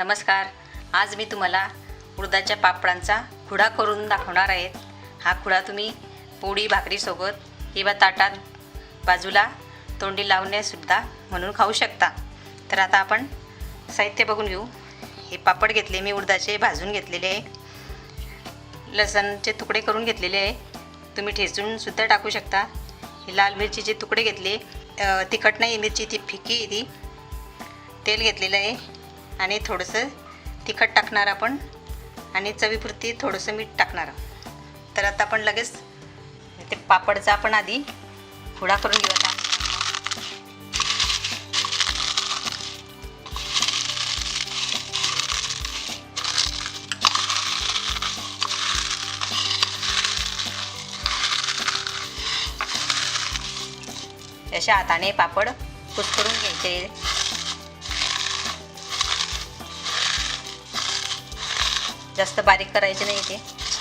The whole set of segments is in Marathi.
नमस्कार. आज मी तुम्हाला उडदाच्या पापडांचा खुडा करून दाखवणार आहे. हा खुडा तुम्ही पोळी भाकरीसोबत किंवा ताटात बाजूला तोंडी लावण्यासुद्धा म्हणून खाऊ शकता. तर आता आपण साहित्य बघून घेऊ. हे पापड घेतले मी उडदाचे, भाजून घेतलेले आहे. लसणचे तुकडे करून घेतलेले आहे. तुम्ही ठेचूनसुद्धा टाकू शकता. हे लाल मिरचीचे तुकडे घेतले. तिखट नाही मिरची, ती फिकी आहे ती. तेल घेतलेलं आहे आणि थोडंसं तिखट टाकणार आपण आणि चवीपुरती थोडंसं मीठ टाकणार. तर आता आपण लगेच ते पापडचा आपण आधी खुडा करून घेऊ. आता अशा हाताने पापड कुस्करून घ्यायचे. जास्त बारीक करायचे नाही, ते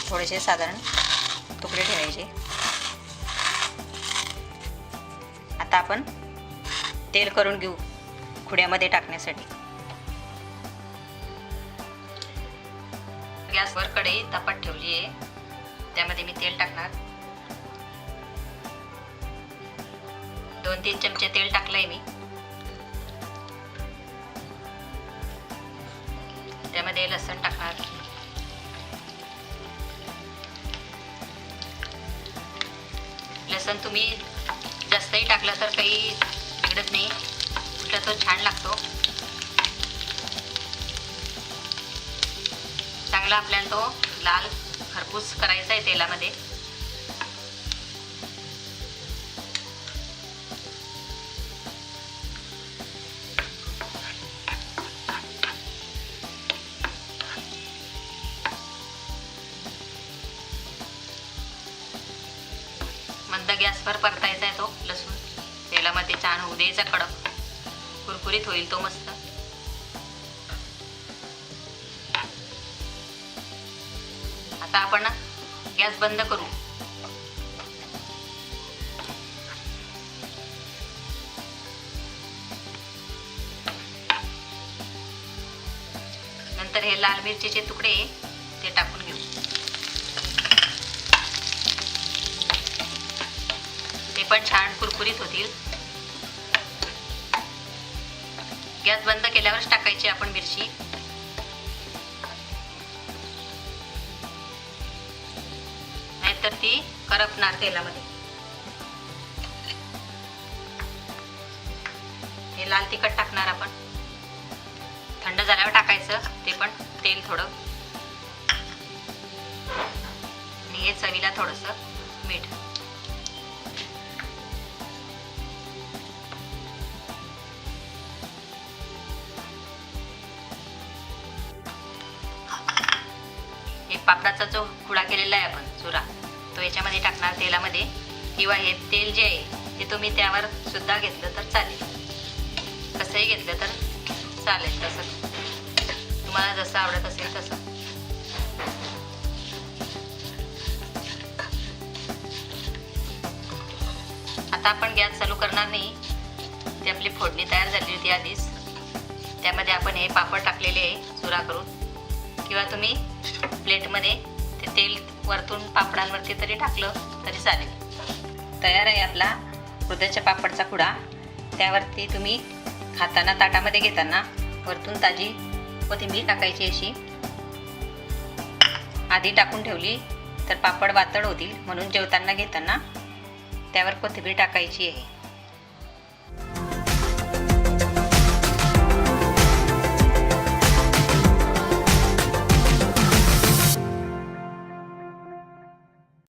थोडेसे साधारण तुकडे ठेवायचे. आता आपण तेल करून घेऊ खुड्यामध्ये टाकण्यासाठी. गॅसवर कढई तापत ठेवली आहे. त्यामध्ये मी तेल टाकणार. 2-3 चमचे तेल टाकलंय मी. त्यामध्ये लसूण टाकणार. लसूण तुम्ही जास्तही टाकलं तर काही बिघडत नाही, उलट तो छान लागतो. चांगला आपल्याला तो लाल खरपूस करायचा आहे तेलामध्ये. मंद गॅसवर परतायचा आहे तो लसूण. तेलामध्ये छान होऊ द्यायचा, कडक कुरकुरीत होईल तो मस्त. आता आपण गॅस बंद करू. नंतर हे लाल मिरचीचे तुकडे ते टाकून घेऊ. ते पण छान कुरकुरीत होतील. गॅस बंद केल्यावरच टाकायची आपण मिरची. नाहीतर ती करपणार तेलामध्ये. हे लाल तिखट टाकणार आपण. थंड झाल्यावर टाकायचं ते पण तेल थोडं. आणि हे चवीला थोडंसं मीठ. पापडाचा जो खुडा केलेला आहे आपण चुरा, तो याच्यामध्ये टाकणार तेलामध्ये. किंवा हे तेल जे आहे ते तुम्ही त्यावर सुद्धा घेतलं तर चालेल. कसंही घेतलं तर चालेल, तसं तुम्हाला जसं आवडत असेल तसं. आता आपण गॅस चालू करणार नाही. ती आपली फोडणी तयार झाली होती आधीच. त्यामध्ये आपण हे पापड टाकलेले आहे चुरा करून. किंवा तुम्ही प्लेटमध्ये ते तेल वरतून पापडांवरती तरी टाकलं तरी चालेल. तयार आहे आपला उडदाच्या पापडचा खुडा. त्यावरती तुम्ही खाताना ताटामध्ये घेताना वरतून ताजी कोथिंबीर टाकायची. अशी आधी टाकून ठेवली तर पापड वातड होतील, म्हणून जेवताना घेताना त्यावर कोथिंबीर टाकायची आहे.